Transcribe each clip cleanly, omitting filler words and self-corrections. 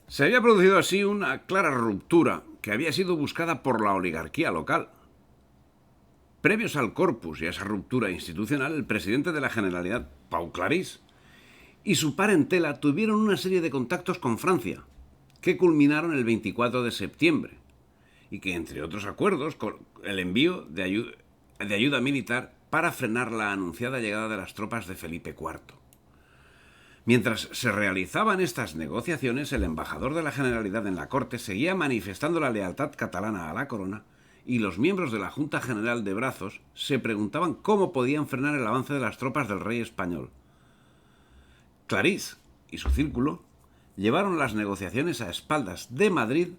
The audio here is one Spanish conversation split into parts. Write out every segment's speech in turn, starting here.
Se había producido así una clara ruptura que había sido buscada por la oligarquía local. Previos al Corpus y a esa ruptura institucional, el presidente de la Generalidad, Pau Clarís, y su parentela tuvieron una serie de contactos con Francia, que culminaron el 24 de septiembre, y que, entre otros acuerdos, con el envío de ayuda militar para frenar la anunciada llegada de las tropas de Felipe IV. Mientras se realizaban estas negociaciones, el embajador de la Generalidad en la corte seguía manifestando la lealtad catalana a la corona y los miembros de la Junta General de Brazos se preguntaban cómo podían frenar el avance de las tropas del rey español. Clarís y su círculo llevaron las negociaciones a espaldas de Madrid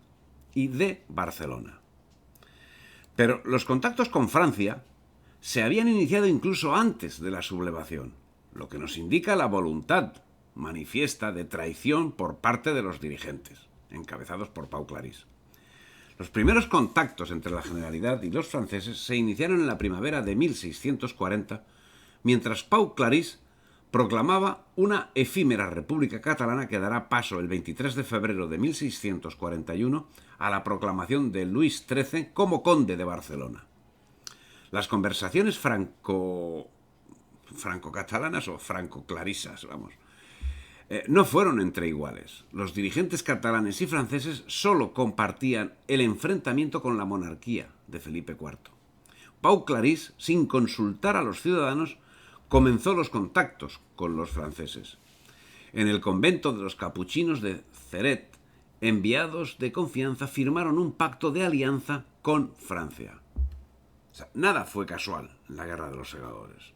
y de Barcelona. Pero los contactos con Francia se habían iniciado incluso antes de la sublevación, lo que nos indica la voluntad manifiesta de traición por parte de los dirigentes, encabezados por Pau Clarís. Los primeros contactos entre la Generalidad y los franceses se iniciaron en la primavera de 1640, mientras Pau Clarís proclamaba una efímera república catalana que dará paso el 23 de febrero de 1641 a la proclamación de Luis XIII como conde de Barcelona. Las conversaciones franco-catalanas o franco-clarisas, no fueron entre iguales. Los dirigentes catalanes y franceses solo compartían el enfrentamiento con la monarquía de Felipe IV. Pau Clarís, sin consultar a los ciudadanos, comenzó los contactos con los franceses. En el convento de los capuchinos de Ceret, enviados de confianza firmaron un pacto de alianza con Francia. O sea, nada fue casual en la Guerra de los Segadores.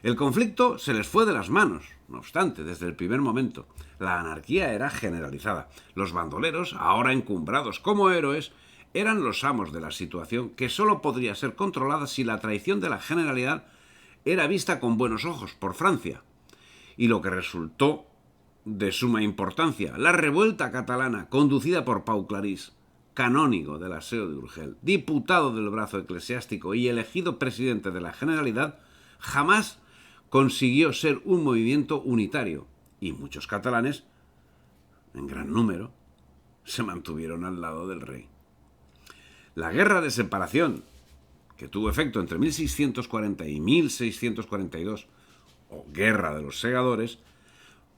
El conflicto se les fue de las manos, no obstante, desde el primer momento. La anarquía era generalizada. Los bandoleros, ahora encumbrados como héroes, eran los amos de la situación que solo podría ser controlada si la traición de la Generalidad era vista con buenos ojos por Francia. Y lo que resultó de suma importancia, la revuelta catalana conducida por Pau Clarís, canónigo del Aseo de Urgel, diputado del brazo eclesiástico y elegido presidente de la Generalidad, jamás consiguió ser un movimiento unitario y muchos catalanes, en gran número, se mantuvieron al lado del rey. La guerra de separación, que tuvo efecto entre 1640 y 1642, o Guerra de los Segadores,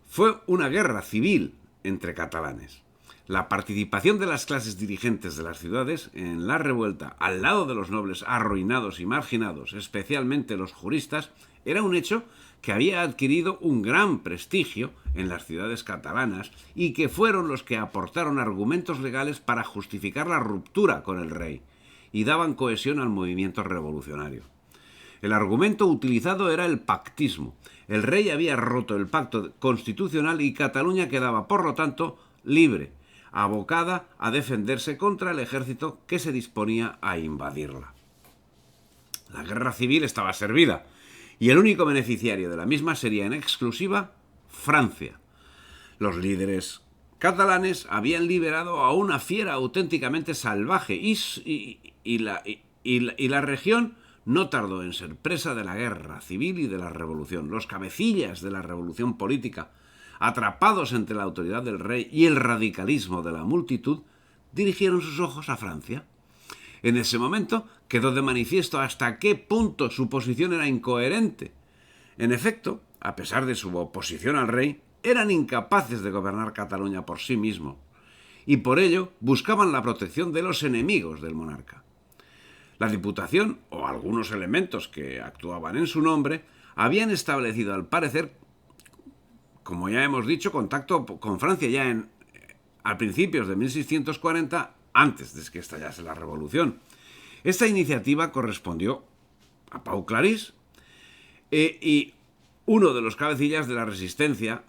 fue una guerra civil entre catalanes. La participación de las clases dirigentes de las ciudades en la revuelta al lado de los nobles arruinados y marginados, especialmente los juristas, era un hecho que había adquirido un gran prestigio en las ciudades catalanas y que fueron los que aportaron argumentos legales para justificar la ruptura con el rey y daban cohesión al movimiento revolucionario. El argumento utilizado era el pactismo. El rey había roto el pacto constitucional y Cataluña quedaba, por lo tanto, libre, abocada a defenderse contra el ejército que se disponía a invadirla. La guerra civil estaba servida y el único beneficiario de la misma sería en exclusiva Francia. Los líderes catalanes habían liberado a una fiera auténticamente salvaje y la región no tardó en ser presa de la guerra civil y de la revolución. Los cabecillas de la revolución política, atrapados entre la autoridad del rey y el radicalismo de la multitud, dirigieron sus ojos a Francia. En ese momento quedó de manifiesto hasta qué punto su posición era incoherente. En efecto, a pesar de su oposición al rey, eran incapaces de gobernar Cataluña por sí mismos, y por ello buscaban la protección de los enemigos del monarca. La Diputación, o algunos elementos que actuaban en su nombre, habían establecido, al parecer, como ya hemos dicho, contacto con Francia ya a principios de 1640, antes de que estallase la revolución. Esta iniciativa correspondió a Pau Clarís y uno de los cabecillas de la resistencia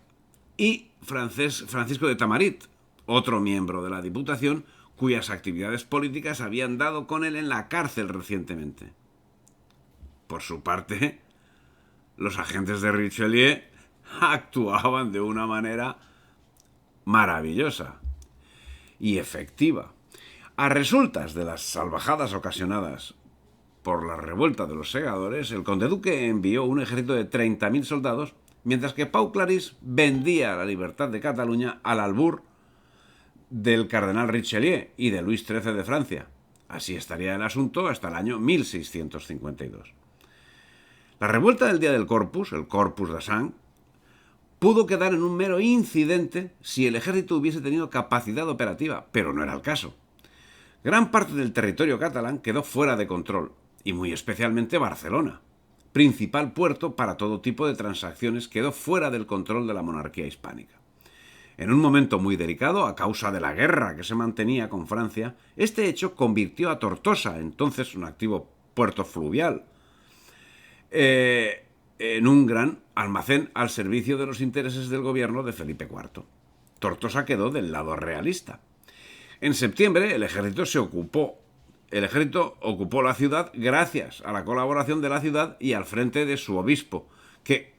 y Francisco de Tamarit, otro miembro de la Diputación, cuyas actividades políticas habían dado con él en la cárcel recientemente. Por su parte, los agentes de Richelieu actuaban de una manera maravillosa y efectiva. A resultas de las salvajadas ocasionadas por la revuelta de los segadores, el conde duque envió un ejército de 30.000 soldados, mientras que Pau Clarís vendía la libertad de Cataluña al albur del cardenal Richelieu y de Luis XIII de Francia. Así estaría el asunto hasta el año 1652. La revuelta del día del Corpus, el Corpus de Sant, pudo quedar en un mero incidente si el ejército hubiese tenido capacidad operativa, pero no era el caso. Gran parte del territorio catalán quedó fuera de control, y muy especialmente Barcelona, principal puerto para todo tipo de transacciones, quedó fuera del control de la monarquía hispánica. En un momento muy delicado, a causa de la guerra que se mantenía con Francia, este hecho convirtió a Tortosa, entonces un activo puerto fluvial, en un gran almacén al servicio de los intereses del gobierno de Felipe IV. Tortosa quedó del lado realista. En septiembre, el ejército ocupó la ciudad gracias a la colaboración de la ciudad y al frente de su obispo, que,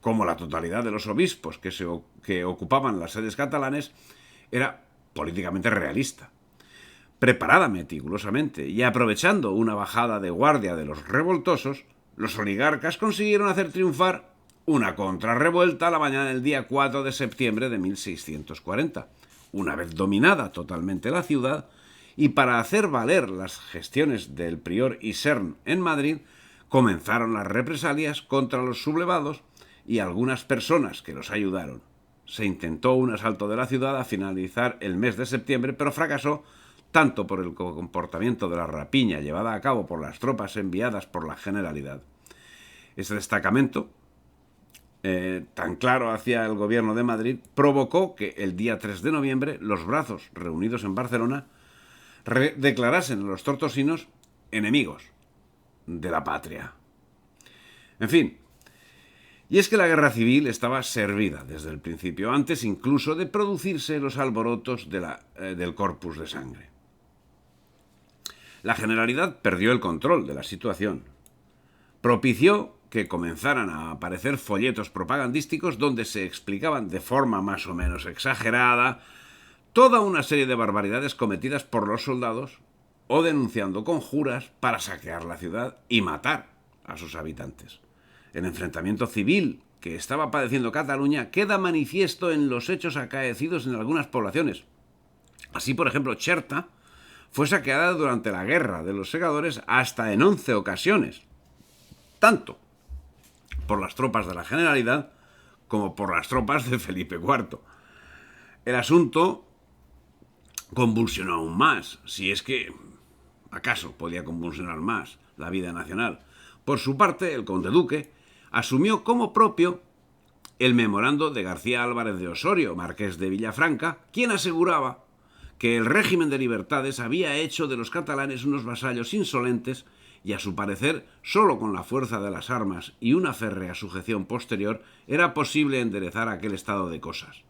como la totalidad de los obispos que ocupaban las sedes catalanes, era políticamente realista. Preparada meticulosamente y aprovechando una bajada de guardia de los revoltosos, los oligarcas consiguieron hacer triunfar una contrarrevuelta la mañana del día 4 de septiembre de 1640, una vez dominada totalmente la ciudad, y para hacer valer las gestiones del prior Isern en Madrid, comenzaron las represalias contra los sublevados y algunas personas que los ayudaron. Se intentó un asalto de la ciudad a finalizar el mes de septiembre, pero fracasó tanto por el comportamiento de la rapiña llevada a cabo por las tropas enviadas por la Generalidad. Este destacamento, tan claro hacia el gobierno de Madrid, provocó que el día 3 de noviembre los brazos reunidos en Barcelona declarasen a los tortosinos enemigos de la patria. En fin, y es que la guerra civil estaba servida desde el principio, antes incluso de producirse los alborotos del Corpus de Sangre. La Generalidad perdió el control de la situación. Propició que comenzaran a aparecer folletos propagandísticos donde se explicaban de forma más o menos exagerada toda una serie de barbaridades cometidas por los soldados o denunciando conjuras para saquear la ciudad y matar a sus habitantes. El enfrentamiento civil que estaba padeciendo Cataluña queda manifiesto en los hechos acaecidos en algunas poblaciones. Así, por ejemplo, Cherta fue saqueada durante la Guerra de los Segadores hasta en 11 ocasiones, tanto por las tropas de la Generalidad como por las tropas de Felipe IV. El asunto convulsionó aún más, si es que acaso podía convulsionar más la vida nacional. Por su parte, el conde duque asumió como propio el memorando de García Álvarez de Osorio, marqués de Villafranca, quien aseguraba que el régimen de libertades había hecho de los catalanes unos vasallos insolentes y, a su parecer, solo con la fuerza de las armas y una férrea sujeción posterior era posible enderezar aquel estado de cosas.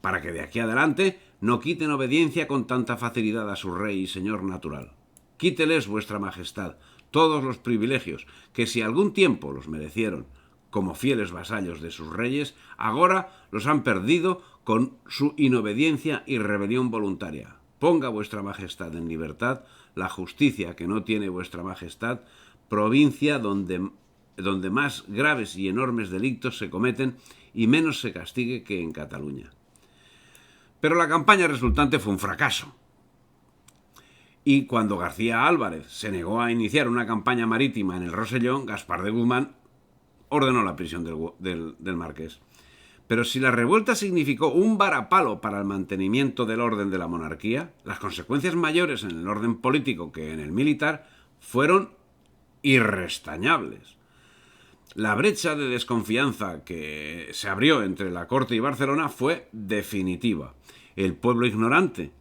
Para que de aquí adelante no quiten obediencia con tanta facilidad a su rey y señor natural. Quíteles, vuestra majestad, todos los privilegios que, si algún tiempo los merecieron como fieles vasallos de sus reyes, ahora los han perdido con su inobediencia y rebelión voluntaria. Ponga vuestra majestad en libertad la justicia que no tiene vuestra majestad, provincia donde más graves y enormes delitos se cometen y menos se castigue que en Cataluña. Pero la campaña resultante fue un fracaso. Y cuando García Álvarez se negó a iniciar una campaña marítima en el Rosellón, Gaspar de Guzmán ordenó la prisión del marqués. Pero si la revuelta significó un varapalo para el mantenimiento del orden de la monarquía, las consecuencias mayores en el orden político que en el militar fueron irrestañables. La brecha de desconfianza que se abrió entre la corte y Barcelona fue definitiva. El pueblo ignorante,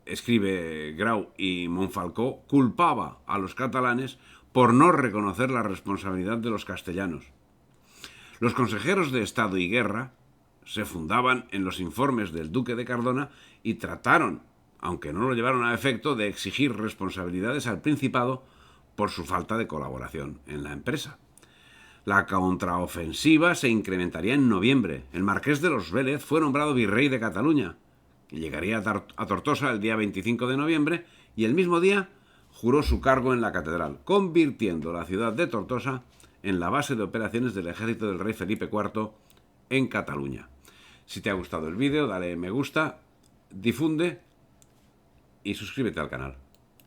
escribe Grau y Monfalcó, culpaba a los catalanes por no reconocer la responsabilidad de los castellanos. Los consejeros de Estado y Guerra se fundaban en los informes del duque de Cardona y trataron, aunque no lo llevaron a efecto, de exigir responsabilidades al Principado por su falta de colaboración en la empresa. La contraofensiva se incrementaría en noviembre. El marqués de los Vélez fue nombrado virrey de Cataluña, que llegaría a Tortosa el día 25 de noviembre y el mismo día juró su cargo en la catedral, convirtiendo la ciudad de Tortosa en la base de operaciones del ejército del rey Felipe IV en Cataluña. Si te ha gustado el vídeo, dale me gusta, difunde y suscríbete al canal.